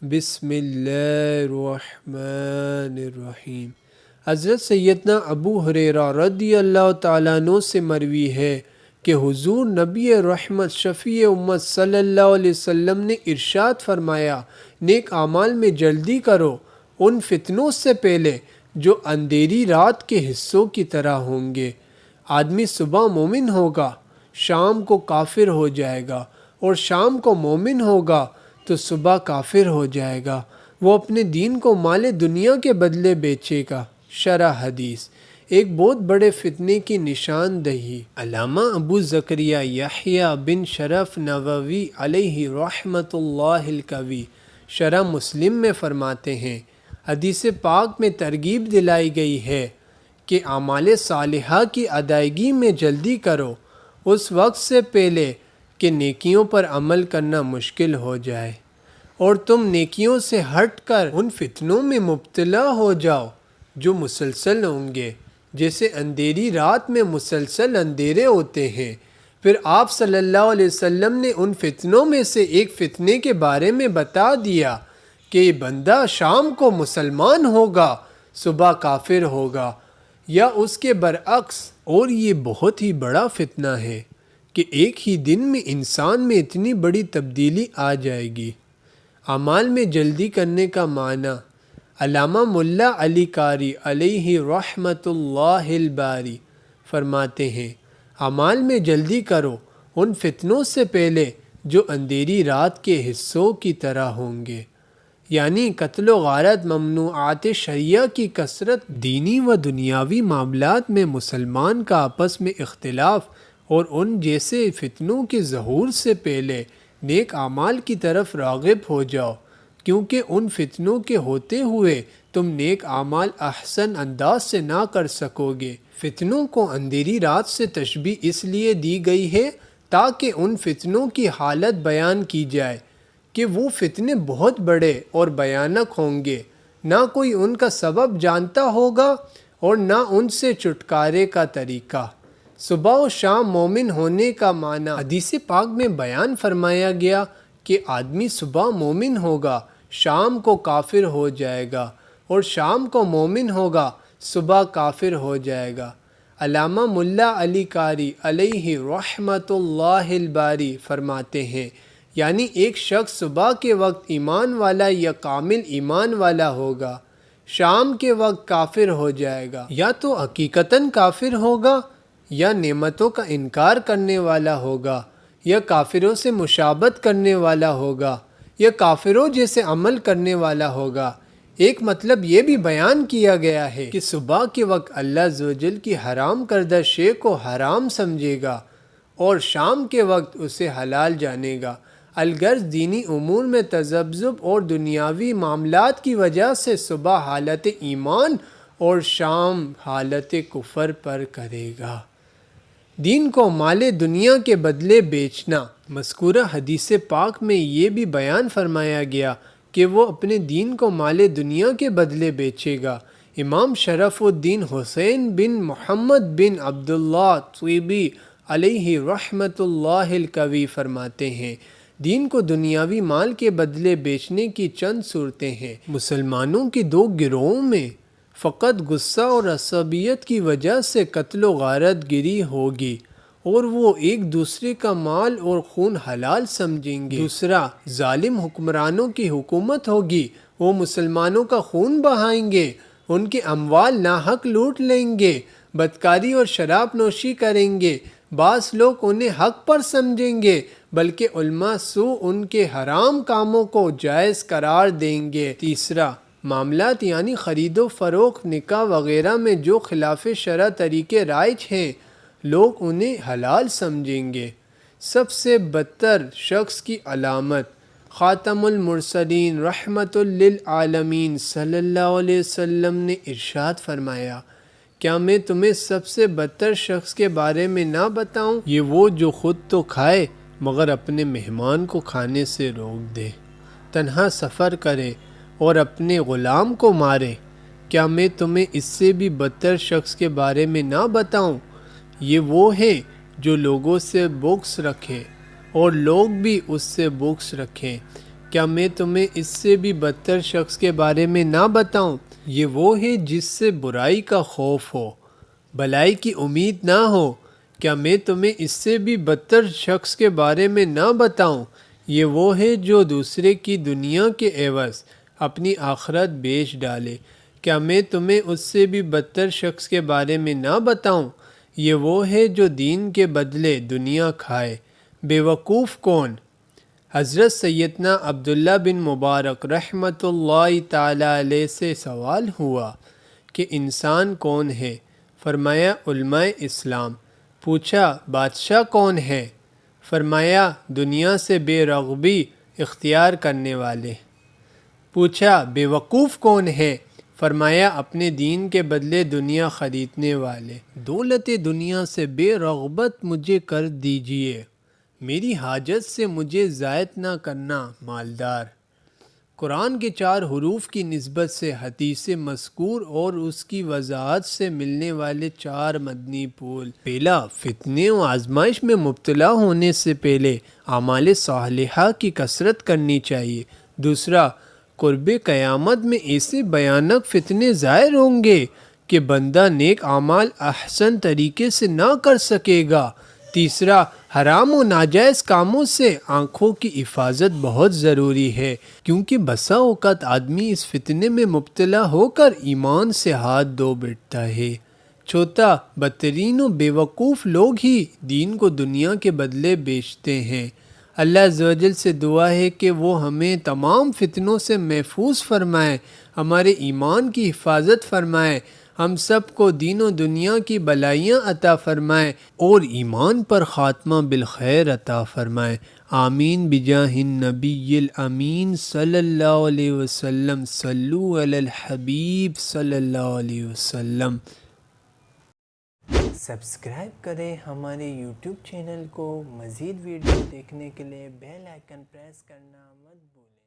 بسم اللہ الرحمن الرحیم۔ حضرت سیدنا ابو ہریرہ رضی اللہ تعالیٰ عنہ سے مروی ہے کہ حضور نبی رحمت شفیع امت صلی اللہ علیہ وسلم نے ارشاد فرمایا، نیک اعمال میں جلدی کرو ان فتنوں سے پہلے جو اندھیری رات کے حصوں کی طرح ہوں گے۔ آدمی صبح مومن ہوگا، شام کو کافر ہو جائے گا، اور شام کو مومن ہوگا تو صبح کافر ہو جائے گا۔ وہ اپنے دین کو مال دنیا کے بدلے بیچے گا۔ شرح حدیث۔ ایک بہت بڑے فتنے کی نشاندہی۔ علامہ ابو زکریا یحییٰ بن شرف نووی علیہ رحمۃ اللہ القوی شرح مسلم میں فرماتے ہیں، حدیث پاک میں ترغیب دلائی گئی ہے کہ اعمال صالحہ کی ادائیگی میں جلدی کرو اس وقت سے پہلے کہ نیکیوں پر عمل کرنا مشکل ہو جائے اور تم نیکیوں سے ہٹ کر ان فتنوں میں مبتلا ہو جاؤ جو مسلسل ہوں گے، جیسے اندھیری رات میں مسلسل اندھیرے ہوتے ہیں۔ پھر آپ صلی اللہ علیہ وسلم نے ان فتنوں میں سے ایک فتنے کے بارے میں بتا دیا کہ یہ بندہ شام کو مسلمان ہوگا، صبح کافر ہوگا، یا اس کے برعکس۔ اور یہ بہت ہی بڑا فتنہ ہے کہ ایک ہی دن میں انسان میں اتنی بڑی تبدیلی آ جائے گی۔ اعمال میں جلدی کرنے کا معنی۔ علامہ ملا علی قاری علیہ رحمۃ اللہ الباری فرماتے ہیں، اعمال میں جلدی کرو ان فتنوں سے پہلے جو اندھیری رات کے حصوں کی طرح ہوں گے، یعنی قتل و غارت، ممنوعات شرعیہ کی کثرت، دینی و دنیاوی معاملات میں مسلمان کا آپس میں اختلاف، اور ان جیسے فتنوں کے ظہور سے پہلے نیک اعمال کی طرف راغب ہو جاؤ، کیونکہ ان فتنوں کے ہوتے ہوئے تم نیک اعمال احسن انداز سے نہ کر سکو گے۔ فتنوں کو اندھیری رات سے تشبیہ اس لیے دی گئی ہے تاکہ ان فتنوں کی حالت بیان کی جائے کہ وہ فتنے بہت بڑے اور بھیانک ہوں گے، نہ کوئی ان کا سبب جانتا ہوگا اور نہ ان سے چھٹکارے کا طریقہ۔ صبح و شام مومن ہونے کا معنی حدیث پاک میں بیان فرمایا گیا کہ آدمی صبح مومن ہوگا، شام کو کافر ہو جائے گا، اور شام کو مومن ہوگا، صبح کافر ہو جائے گا۔ علامہ ملا علی قاری علیہ رحمۃ اللہ الباری فرماتے ہیں، یعنی ایک شخص صبح کے وقت ایمان والا یا کامل ایمان والا ہوگا، شام کے وقت کافر ہو جائے گا، یا تو حقیقتاً کافر ہوگا یا نعمتوں کا انکار کرنے والا ہوگا، یا کافروں سے مشابہت کرنے والا ہوگا، یا کافروں جیسے عمل کرنے والا ہوگا۔ ایک مطلب یہ بھی بیان کیا گیا ہے کہ صبح کے وقت اللہ عز و جل کی حرام کردہ شے کو حرام سمجھے گا اور شام کے وقت اسے حلال جانے گا۔ الغرض دینی امور میں تذبذب اور دنیاوی معاملات کی وجہ سے صبح حالت ایمان اور شام حالت کفر پر کرے گا۔ دین کو مال دنیا کے بدلے بیچنا۔ مذکورہ حدیث پاک میں یہ بھی بیان فرمایا گیا کہ وہ اپنے دین کو مال دنیا کے بدلے بیچے گا۔ امام شرف الدین حسین بن محمد بن عبداللہ طیبی علیہ رحمۃ اللہ القوی فرماتے ہیں، دین کو دنیاوی مال کے بدلے بیچنے کی چند صورتیں ہیں۔ مسلمانوں کے دو گروہوں میں فقط غصہ اور عصبیت کی وجہ سے قتل و غارت گری ہوگی، اور وہ ایک دوسرے کا مال اور خون حلال سمجھیں گے۔ دوسرا، ظالم حکمرانوں کی حکومت ہوگی، وہ مسلمانوں کا خون بہائیں گے، ان کے اموال ناحق لوٹ لیں گے، بدکاری اور شراب نوشی کریں گے۔ بعض لوگ انہیں حق پر سمجھیں گے، بلکہ علماء سو ان کے حرام کاموں کو جائز قرار دیں گے۔ تیسرا، معاملات یعنی خرید و فروخت، نکاح وغیرہ میں جو خلاف شرع طریقے رائج ہیں، لوگ انہیں حلال سمجھیں گے۔ سب سے بدتر شخص کی علامت۔ خاتم المرسلین رحمت للعالمین صلی اللہ علیہ وسلم نے ارشاد فرمایا، کیا میں تمہیں سب سے بدتر شخص کے بارے میں نہ بتاؤں؟ یہ وہ جو خود تو کھائے مگر اپنے مہمان کو کھانے سے روک دے، تنہا سفر کرے اور اپنے غلام کو مارے۔ کیا میں تمہیں اس سے بھی بدتر شخص کے بارے میں نہ بتاؤں؟ یہ وہ ہے جو لوگوں سے بغض رکھے اور لوگ بھی اس سے بغض رکھیں۔ کیا میں تمہیں اس سے بھی بدتر شخص کے بارے میں نہ بتاؤں؟ یہ وہ ہے جس سے برائی کا خوف ہو، بھلائی کی امید نہ ہو۔ کیا میں تمہیں اس سے بھی بدتر شخص کے بارے میں نہ بتاؤں؟ یہ وہ ہے جو دوسرے کی دنیا کے عوض اپنی آخرت بیچ ڈالے۔ کیا میں تمہیں اس سے بھی بدتر شخص کے بارے میں نہ بتاؤں؟ یہ وہ ہے جو دین کے بدلے دنیا کھائے۔ بے وقوف کون؟ حضرت سیدنا عبداللہ بن مبارک رحمۃ اللہ تعالی علیہ سے سوال ہوا کہ انسان کون ہے؟ فرمایا علماء اسلام۔ پوچھا بادشاہ کون ہے؟ فرمایا دنیا سے بے رغبی اختیار کرنے والے۔ پوچھا بے وقوف کون ہے؟ فرمایا اپنے دین کے بدلے دنیا خریدنے والے۔ دولت دنیا سے بے رغبت مجھے کر دیجئے، میری حاجت سے مجھے زائد نہ کرنا مالدار۔ قرآن کے 4 حروف کی نسبت سے حدیث مذکور اور اس کی وضاحت سے ملنے والے 4 مدنی پھول۔ پہلا، فتنے و آزمائش میں مبتلا ہونے سے پہلے اعمال صالحہ کی کثرت کرنی چاہیے۔ دوسرا، قرب قیامت میں ایسے بھیانک فتنے ظاہر ہوں گے کہ بندہ نیک اعمال احسن طریقے سے نہ کر سکے گا۔ تیسرا، حرام و ناجائز کاموں سے آنکھوں کی حفاظت بہت ضروری ہے، کیونکہ بسا اوقات آدمی اس فتنے میں مبتلا ہو کر ایمان سے ہاتھ دھو بیٹھتا ہے۔ چوتھا، بدترین و بیوقوف لوگ ہی دین کو دنیا کے بدلے بیچتے ہیں۔ اللہ عز و جل سے دعا ہے کہ وہ ہمیں تمام فتنوں سے محفوظ فرمائے، ہمارے ایمان کی حفاظت فرمائے، ہم سب کو دین و دنیا کی بلائیاں عطا فرمائے اور ایمان پر خاتمہ بالخیر عطا فرمائے۔ آمین بجاہ النبی الامین صلی اللہ علیہ وسلم۔ صلو علی الحبیب صلی اللہ علیہ وسلم۔ سبسکرائب کریں ہمارے یوٹیوب چینل کو۔ مزید ویڈیو دیکھنے کے لیے بیل آئیکن پریس کرنا مت بھولیں۔